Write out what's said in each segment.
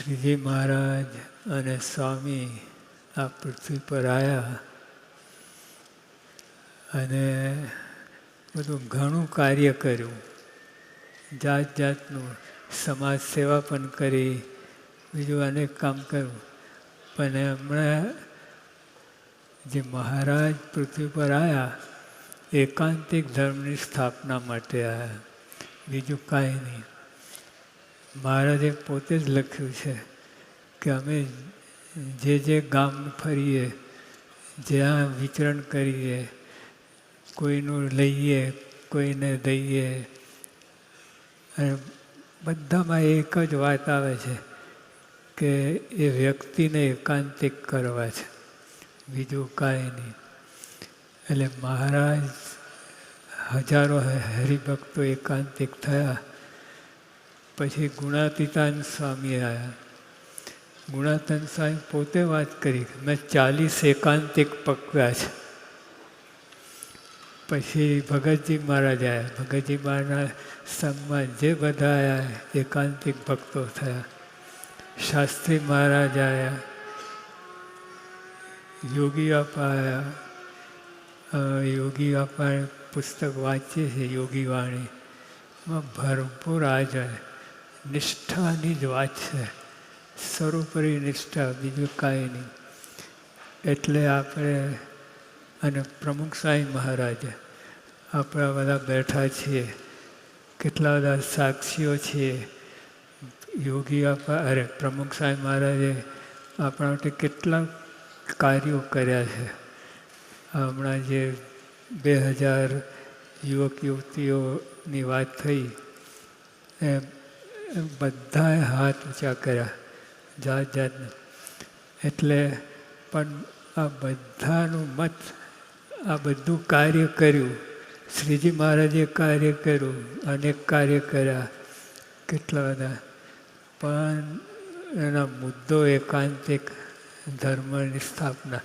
શ્રીજી મહારાજ અને સ્વામી આ પૃથ્વી પર આવ્યા અને બધું ઘણું કાર્ય કર્યું, જાત જાતનું સમાજ સેવા પણ કરી, બીજું અનેક કામ કર્યું. પણ હમણાં જે મહારાજ પૃથ્વી પર આવ્યા એકાંતિક ધર્મની સ્થાપના માટે આવ્યા, બીજું કાંઈ નહીં. મહારાજે પોતે જ લખ્યું છે કે અમે જે ગામ ફરીએ, જ્યાં વિચરણ કરીએ, કોઈનું લઈએ, કોઈને દઈએ, અને બધામાં એક જ વાત આવે છે કે એ વ્યક્તિને એકાંતિક કરવા છે, બીજું કાંઈ નહીં. એટલે મહારાજ હજારો હરિભક્તો એકાંતિક થયા. પછી ગુણાતીતાન સ્વામી આવ્યા. ગુણાતીતાન સ્વામી પોતે વાત કરી કે મેં 40 એકાંતિક પકવ્યા છે. પછી ભગતજી મહારાજ આવ્યા. ભગતજી મહારાજના સંઘમાં જે બધા આવ્યા એકાંતિક ભક્તો થયા. શાસ્ત્રી મહારાજ આવ્યા, યોગી આપા આવ્યા. યોગી આપા પુસ્તક વાંચીએ છીએ, યોગી વાણી, એમાં ભરપૂર આજે નિષ્ઠાની જ વાત છે, સર્વોપરી નિષ્ઠા, બીજું કાંઈ નહીં. એટલે આપણે અને પ્રમુખ સ્વામી મહારાજે આપણે બધા બેઠા છીએ, કેટલા બધા સાક્ષીઓ છીએ. યોગી આપા પ્રમુખ સ્વામી મહારાજે આપણા માટે કેટલા કાર્યો કર્યા છે. હમણાં જે 2000 યુવક યુવતીઓની વાત થઈ એમ બધાએ હાથ ઊંચા કર્યા, જાત જાતનું. એટલે પણ આ બધાનું મત, આ બધું કાર્ય કર્યું, શ્રીજી મહારાજે કાર્ય કર્યું, અનેક કાર્ય કર્યા, કેટલા બધા. પણ એના મુદ્દો એકાંતિક ધર્મની સ્થાપના.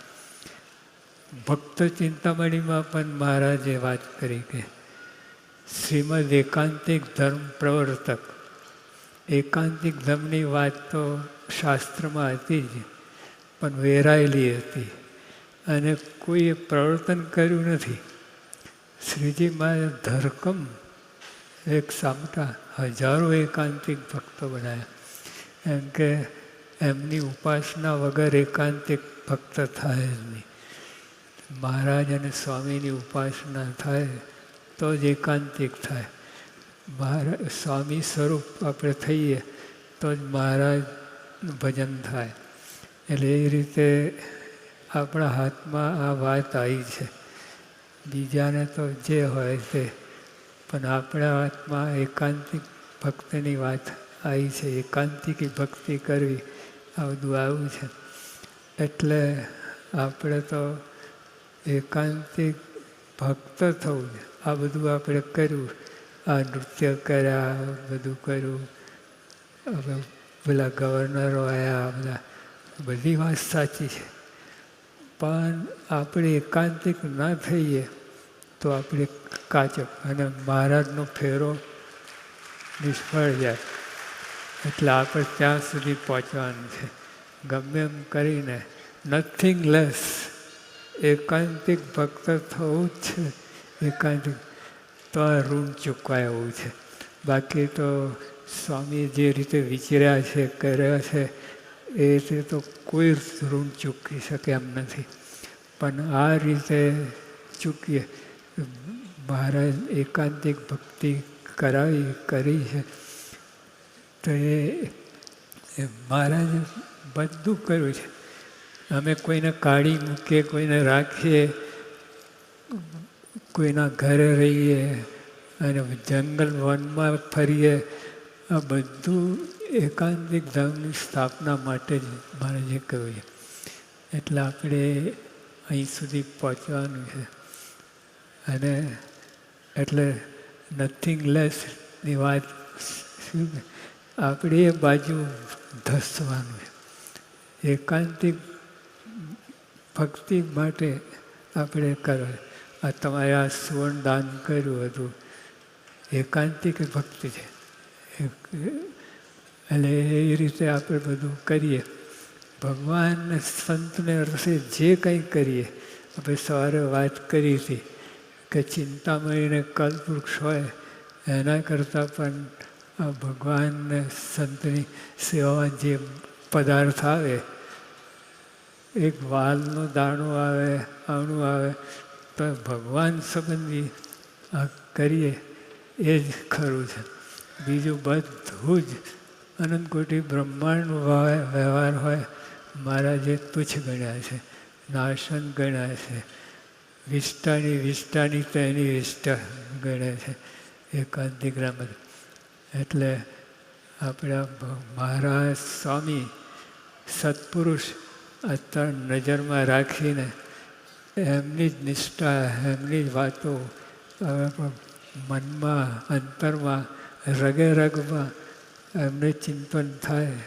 ભક્ત ચિંતામણીમાં પણ મહારાજે વાત કરી કે શ્રીમદ એકાંતિક ધર્મ પ્રવર્તક. એકાંતિક ધર્મની વાત તો શાસ્ત્રમાં હતી જ, પણ વેરાયેલી હતી અને કોઈએ પ્રવર્તન કર્યું નથી. શ્રીજી મહારાજ ધરકમ એક સામટા હજારો એકાંતિક ભક્તો બનાવ્યા. એમ કે એમની ઉપાસના વગર એકાંતિક ભક્ત થાય જ નહીં. મહારાજ અને સ્વામીની ઉપાસના થાય તો જ એકાંતિક થાય. મહારાજ સ્વામી સ્વરૂપ આપણે થઈએ તો જ મહારાજનું ભજન થાય. એટલે એ રીતે આપણા હાથમાં આ વાત આવી છે. બીજાને તો જે હોય તે, પણ આપણા હાથમાં એકાંતિક ભક્તિની વાત આવી છે. એકાંતિક ભક્તિ કરવી, આ બધું આવ્યું છે. એટલે આપણે તો એકાંતિક ભક્ત થવું છે. આ બધું આપણે કર્યું, આ નૃત્ય કર્યા, બધું કર્યું, પેલા ગવર્નરો આવ્યા, બધા બધી વાત સાચી છે. પણ આપણે એકાંતિક ના થઈએ તો આપણે કાચક અને મહારાજનો ફેરો નિષ્ફળ જાય. એટલે આપણે ત્યાં સુધી પહોંચવાનું છે. ગમે એમ કરીને નથિંગ લેસ એકાંતિક ભક્ત થવું જ છે. એકાંતિક તો આ ઋણ ચૂકવાય એવું છે. બાકી તો સ્વામી જે રીતે વિચર્યા છે, કર્યા છે, એ રીતે તો કોઈ ઋણ ચૂકવી શકે એમ નથી. પણ આ રીતે ચૂકીએ. મહારાજ એકાંતિક ભક્તિ કરી છે તો એ મહારાજે બધું કર્યું છે. અમે કોઈને કાઢી મૂકીએ, કોઈને રાખીએ, કોઈના ઘરે રહીએ અને જંગલ વનમાં ફરીએ, આ બધું એકાંતિક ધર્મની સ્થાપના માટે જ મહારાજે કહ્યું છે. એટલે આપણે અહીં સુધી પહોંચવાનું છે. અને એટલે નથિંગ લેસની વાત આપણે એ બાજુ ધસવાનું છે. એકાંતિક ભક્તિ માટે આપણે કરવા. આ તમારે આ સુવર્ણ દાન કર્યું હતું, એકાંતિક ભક્તિ છે. એટલે એ રીતે આપણે બધું કરીએ. ભગવાન સંતને રસે જે કંઈ કરીએ, આપણે સવારે વાત કરી હતી કે ચિંતામણીને કલ્પવૃક્ષ હોય એના કરતાં પણ ભગવાનને સંતની સેવામાં જે પદાર્થ આવે, એક વાલનો દાણો આવે, આવણું આવે, તો ભગવાન સંબંધી કરીએ એ જ ખરું છે. બીજું બધું જ અનંતકોટી બ્રહ્માંડનો વ્યવહાર હોય, મહારાજે તુચ્છ ગણ્યા છે, નાશન ગણ્યા છે, વિષ્ટાની તેની વિષ્ટા ગણે છે એકાંતિગ્રામ. એટલે આપણા મહારાજ સ્વામી સત્પુરુષ અત્યારે નજરમાં રાખીને એમની જ નિષ્ઠા, એમની જ વાતો મનમાં, અંતરમાં, રગે રગમાં એમને ચિંતન થાય.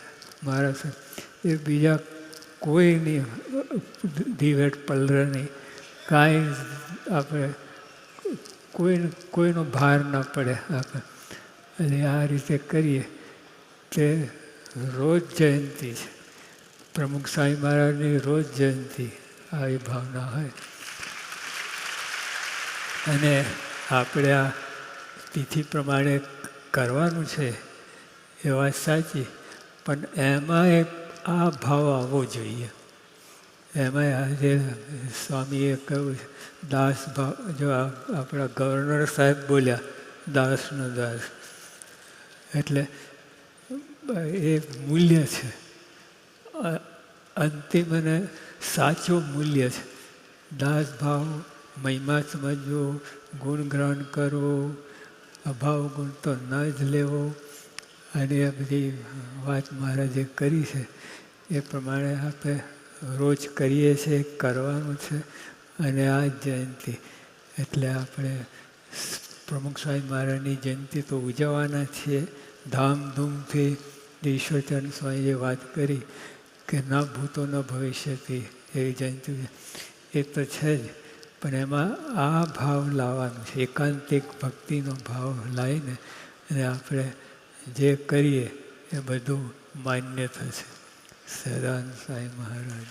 મારા એ બીજા કોઈની દિવેટ પલરે નહીં, કાંઈ આપણે કોઈનો ભાર ના પડે આપણે. એટલે આ રીતે કરીએ તે રોજ જયંતિ છે. પ્રમુખ સ્વામી મહારાજની રોજ જયંતિ, આવી ભાવના હોય. અને આપણે આ તિથિ પ્રમાણે કરવાનું છે એ વાત સાચી, પણ એમાં એક આ ભાવ આવવો જોઈએ. એમાં આજે સ્વામીએ કહ્યું છે દાસ ભાવ. જો આપણા ગવર્નર સાહેબ બોલ્યા દાસનો દાસ, એટલે એ મૂલ્ય છે, અંતિમ અને સાચું મૂલ્ય છે. દાસ ભાવ, મહિમા સમજવો, ગુણગ્રહણ કરવું, અભાવ ગુણ તો ન જ લેવો, અને આ બધી વાત મહારાજે કરી છે એ પ્રમાણે આપણે રોજ કરીએ છીએ, કરવાનું છે. અને આ જયંતિ એટલે આપણે પ્રમુખ સ્વામી મહારાજની જયંતિ તો ઉજવવાના છીએ ધામધૂમથી. ઈશ્વરચંદ્ર સ્વામીએ વાત કરી કે ન ભૂતો ન ભવિષ્યથી એવી જયંતિ, એ તો છે જ, પણ એમાં આ ભાવ લાવવાનો છે, એકાંતિક ભક્તિનો ભાવ લાવીને અને આપણે જે કરીએ એ બધું માન્ય થશે. સદાનંદ સ્વામી મહારાજ.